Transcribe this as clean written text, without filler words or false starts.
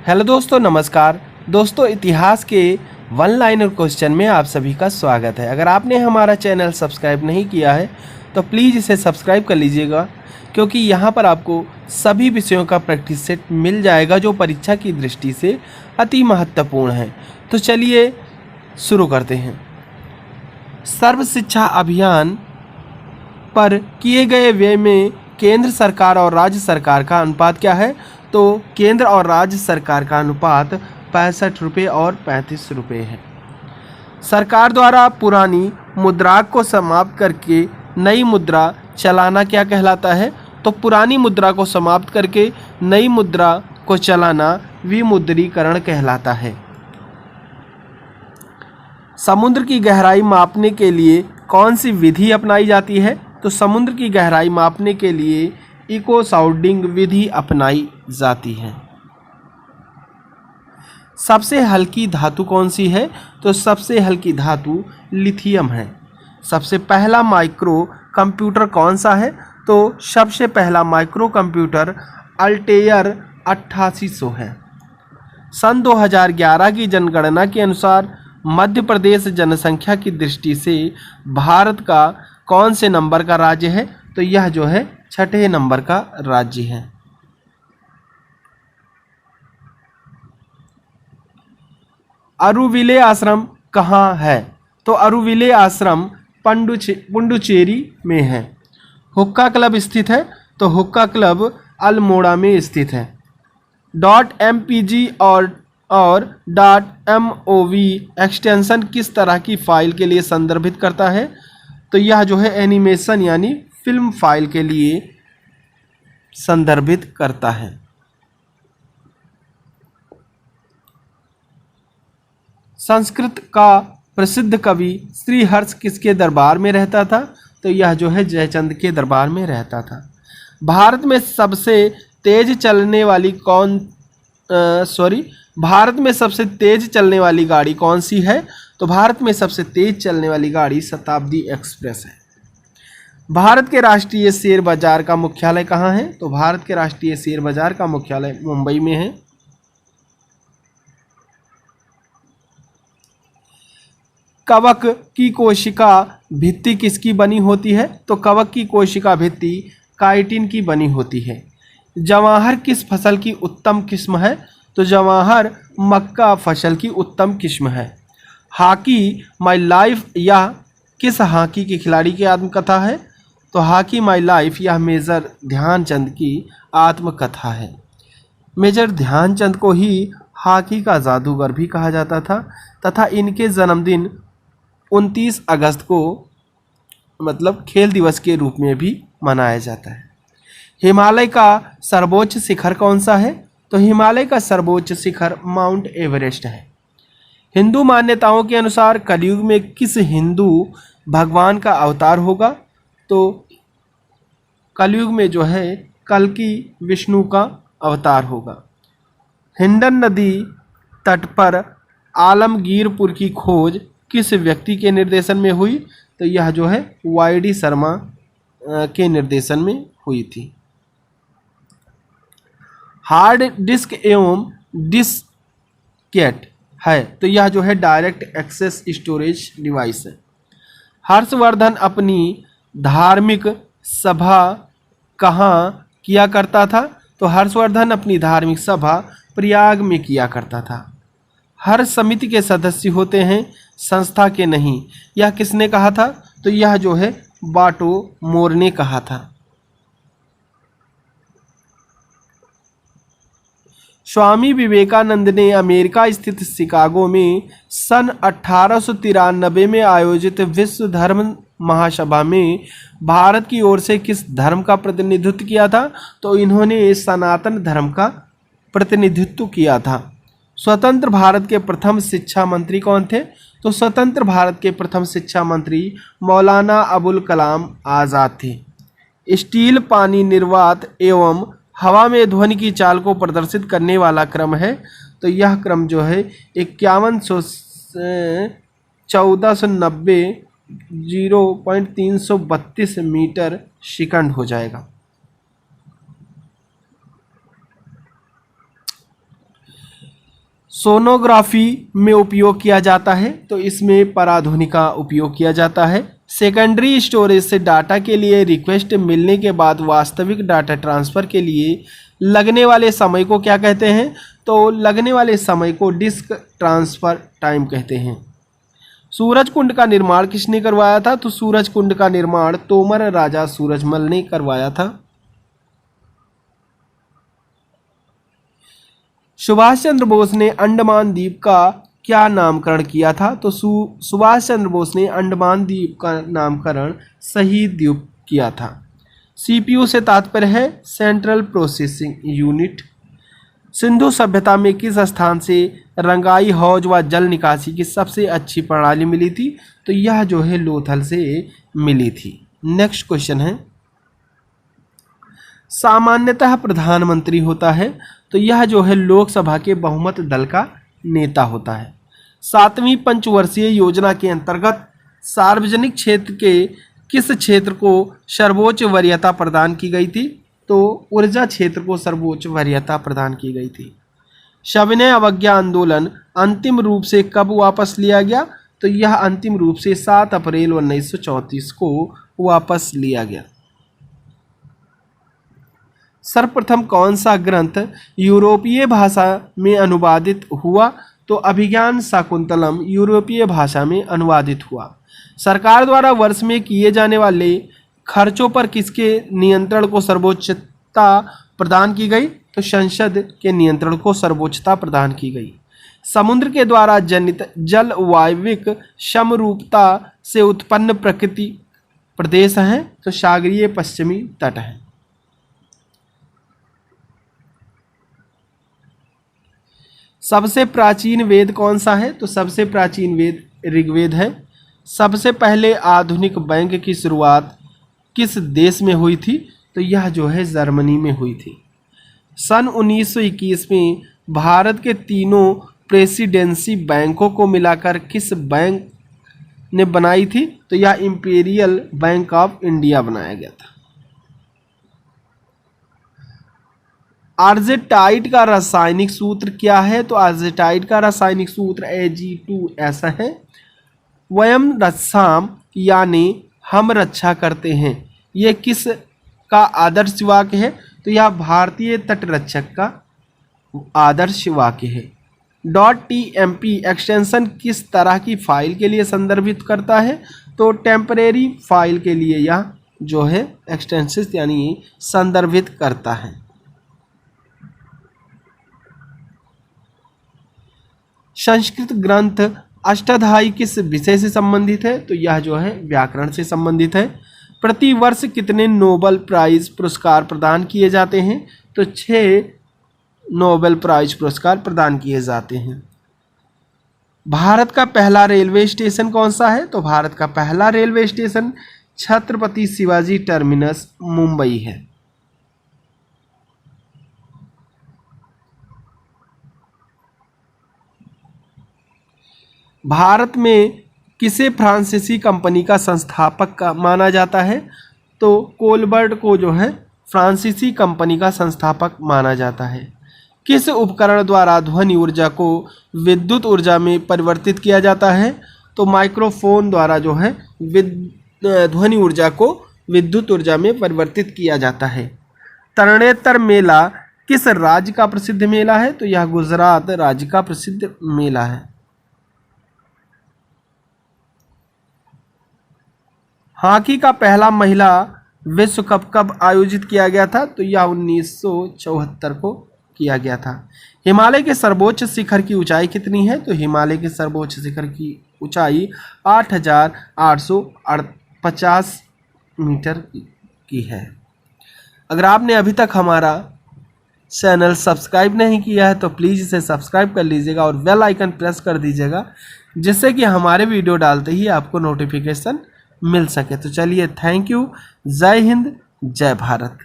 Hello दोस्तों, नमस्कार दोस्तों। इतिहास के वन लाइनर क्वेश्चन में आप सभी का स्वागत है। अगर आपने हमारा चैनल सब्सक्राइब नहीं किया है तो प्लीज़ इसे सब्सक्राइब कर लीजिएगा, क्योंकि यहाँ पर आपको सभी विषयों का प्रैक्टिस सेट मिल जाएगा जो परीक्षा की दृष्टि से अति महत्वपूर्ण है। तो चलिए शुरू करते हैं। सर्व शिक्षा अभियान पर किए गए व्यय में केंद्र सरकार और राज्य सरकार का अनुपात क्या है? तो केंद्र और राज्य सरकार का अनुपात 65 रुपये और 35 रुपये है। सरकार द्वारा पुरानी मुद्रा को समाप्त करके नई मुद्रा चलाना क्या कहलाता है? तो पुरानी मुद्रा को समाप्त करके नई मुद्रा को चलाना विमुद्रीकरण कहलाता है। समुद्र की गहराई मापने के लिए कौन सी विधि अपनाई जाती है? तो समुद्र की गहराई मापने के लिए इको साउंडिंग विधि अपनाई जाती है। सबसे हल्की धातु कौन सी है? तो सबसे हल्की धातु लिथियम है। सबसे पहला माइक्रो कंप्यूटर कौन सा है? तो सबसे पहला माइक्रो कंप्यूटर अल्टेयर 8800 है। सन 2011 की जनगणना के अनुसार मध्य प्रदेश जनसंख्या की दृष्टि से भारत का कौन से नंबर का राज्य है? तो यह जो है 6ठे नंबर का राज्य है। अरुविले आश्रम कहाँ है? तो अरुविले आश्रम पुडुचेरी में है। हुक्का क्लब स्थित है? तो हुक्का क्लब अल्मोड़ा में स्थित है। .mpg और .mov एक्सटेंशन किस तरह की फाइल के लिए संदर्भित करता है? तो यह जो है एनिमेशन यानी फिल्म फाइल के लिए संदर्भित करता है। संस्कृत का प्रसिद्ध कवि श्रीहर्ष किसके दरबार में रहता था? तो यह जो है जयचंद के दरबार में रहता था। भारत में सबसे तेज चलने वाली गाड़ी कौन सी है? तो भारत में सबसे तेज चलने वाली गाड़ी शताब्दी एक्सप्रेस है। भारत के राष्ट्रीय शेयर बाजार का मुख्यालय कहाँ है? तो भारत के राष्ट्रीय शेयर बाजार का मुख्यालय मुंबई में है। कवक की कोशिका भित्ति किसकी बनी होती है? तो कवक की कोशिका भित्ति काइटिन की बनी होती है। जवाहर किस फसल की उत्तम किस्म है? तो जवाहर मक्का फसल की उत्तम किस्म है। हॉकी माय लाइफ यह किस हॉकी के खिलाड़ी की आत्मकथा है? तो हॉकी माय लाइफ यह मेजर ध्यानचंद की आत्मकथा है। मेजर ध्यानचंद को ही हॉकी का जादूगर भी कहा जाता था तथा इनके जन्मदिन 29 अगस्त को मतलब खेल दिवस के रूप में भी मनाया जाता है। हिमालय का सर्वोच्च शिखर कौन सा है? तो हिमालय का सर्वोच्च शिखर माउंट एवरेस्ट है। हिंदू मान्यताओं के अनुसार कलयुग में किस हिंदू भगवान का अवतार होगा? तो कलयुग में जो है कल्कि विष्णु का अवतार होगा। हिंडन नदी तट पर आलमगीरपुर की खोज किस व्यक्ति के निर्देशन में हुई? तो यह जो है वाई.डी. शर्मा के निर्देशन में हुई थी। हार्ड डिस्क एवं डिस्केट है? तो यह जो है डायरेक्ट एक्सेस स्टोरेज डिवाइस है। हर्षवर्धन अपनी धार्मिक सभा कहाँ किया करता था? तो हर्षवर्धन अपनी धार्मिक सभा प्रयाग में किया करता था। हर समिति के सदस्य होते हैं, संस्था के नहीं, यह किसने कहा था? तो यह जो है बाटो मोर ने कहा था। स्वामी विवेकानंद ने अमेरिका स्थित शिकागो में सन 1893 में आयोजित विश्व धर्म महासभा में भारत की ओर से किस धर्म का प्रतिनिधित्व किया था? तो इन्होंने सनातन धर्म का प्रतिनिधित्व किया था। स्वतंत्र भारत के प्रथम शिक्षा मंत्री कौन थे? तो स्वतंत्र भारत के प्रथम शिक्षा मंत्री मौलाना अबुल कलाम आज़ाद थे। स्टील पानी निर्वात एवं हवा में ध्वनि की चाल को प्रदर्शित करने वाला क्रम है। तो यह क्रम जो है 5100 1490 0.332 मीटर सेकंड हो जाएगा। सोनोग्राफी में उपयोग किया जाता है तो इसमें पराध्वनि का उपयोग किया जाता है। सेकेंडरी स्टोरेज से डाटा के लिए रिक्वेस्ट मिलने के बाद वास्तविक डाटा ट्रांसफ़र के लिए लगने वाले समय को क्या कहते हैं? तो लगने वाले समय को डिस्क ट्रांसफ़र टाइम कहते हैं। सूरज कुंड का निर्माण किसने करवाया था? तो सूरज कुंड का निर्माण तोमर राजा सूरजमल ने करवाया था। सुभाष चंद्र बोस ने अंडमान द्वीप का क्या नामकरण किया था? तो सुभाष चंद्र बोस ने अंडमान द्वीप का नामकरण शहीद द्वीप किया था। सीपीयू से तात्पर्य है सेंट्रल प्रोसेसिंग यूनिट। सिंधु सभ्यता में किस स्थान से रंगाई हौज व जल निकासी की सबसे अच्छी प्रणाली मिली थी? तो यह जो है लोथल से मिली थी। नेक्स्ट क्वेश्चन है, सामान्यतः प्रधानमंत्री होता है तो यह जो है लोकसभा के बहुमत दल का नेता होता है। 7वीं पंचवर्षीय योजना के अंतर्गत सार्वजनिक क्षेत्र के किस क्षेत्र को सर्वोच्च वरीयता प्रदान की गई थी? तो ऊर्जा क्षेत्र को सर्वोच्च वरीयता प्रदान की गई थी। सविनय अवज्ञा आंदोलन अंतिम रूप से कब वापस लिया गया? तो यह अंतिम रूप से 7 अप्रैल 1934 को वापस लिया गया। सर्वप्रथम कौन सा ग्रंथ यूरोपीय भाषा में अनुवादित हुआ? तो अभिज्ञान शाकुंतलम यूरोपीय भाषा में अनुवादित हुआ। सरकार द्वारा वर्ष में किए जाने वाले खर्चों पर किसके नियंत्रण को सर्वोच्चता प्रदान की गई? तो संसद के नियंत्रण को सर्वोच्चता प्रदान की गई। समुद्र के द्वारा जनित जलवायविक समरूपता से उत्पन्न प्रकृति प्रदेश हैं तो सागरीय पश्चिमी तट है। सबसे प्राचीन वेद कौन सा है? तो सबसे प्राचीन वेद ऋग्वेद है। सबसे पहले आधुनिक बैंक की शुरुआत किस देश में हुई थी? तो यह जो है जर्मनी में हुई थी। सन 1921 में भारत के तीनों प्रेसिडेंसी बैंकों को मिलाकर किस बैंक ने बनाई थी? तो यह इंपीरियल बैंक ऑफ इंडिया बनाया गया था। आर्जेटाइट का रासायनिक सूत्र क्या है? तो आर्जेटाइट का रासायनिक सूत्र Ag2 ऐसा है, वयम रक्षाम यानी हम रक्षा करते हैं। यह किस का आदर्श वाक्य है? तो यह भारतीय तटरक्षक का आदर्श वाक्य है। .tmp एक्सटेंशन किस तरह की फाइल के लिए संदर्भित करता है? तो टेम्परेरी फाइल के लिए यह जो है एक्सटेंशन यानी संदर्भित करता है। संस्कृत ग्रंथ अष्टाध्यायी किस विषय से संबंधित है? तो यह जो है व्याकरण से संबंधित है। प्रति वर्ष कितने नोबेल प्राइज पुरस्कार प्रदान किए जाते हैं? तो 6 नोबेल प्राइज पुरस्कार प्रदान किए जाते हैं। भारत का पहला रेलवे स्टेशन कौन सा है? तो भारत का पहला railway station Chhatrapati Shivaji terminus Mumbai है। भारत में किसे फ्रांसीसी कंपनी का संस्थापक का माना जाता है? तो कोलबर्ट को जो है फ्रांसीसी कंपनी का संस्थापक माना जाता है। किस उपकरण द्वारा ध्वनि ऊर्जा को विद्युत ऊर्जा में परिवर्तित किया जाता है? तो माइक्रोफोन द्वारा जो है ध्वनि ऊर्जा को विद्युत ऊर्जा में परिवर्तित किया जाता है। तरणेतर मेला किस राज्य का प्रसिद्ध मेला है? तो यह गुजरात राज्य का प्रसिद्ध मेला है। हॉकी का पहला महिला विश्व कप कब आयोजित किया गया था? तो यह 1974 को किया गया था। हिमालय के सर्वोच्च शिखर की ऊंचाई कितनी है? तो हिमालय के सर्वोच्च शिखर की ऊंचाई 8,850 मीटर की है। अगर आपने अभी तक हमारा चैनल सब्सक्राइब नहीं किया है तो प्लीज़ इसे सब्सक्राइब कर लीजिएगा और बेल आइकन प्रेस कर दीजिएगा, जिससे कि हमारे वीडियो डालते ही आपको नोटिफिकेशन मिल सके। तो चलिए, थैंक यू। जय हिंद, जय भारत।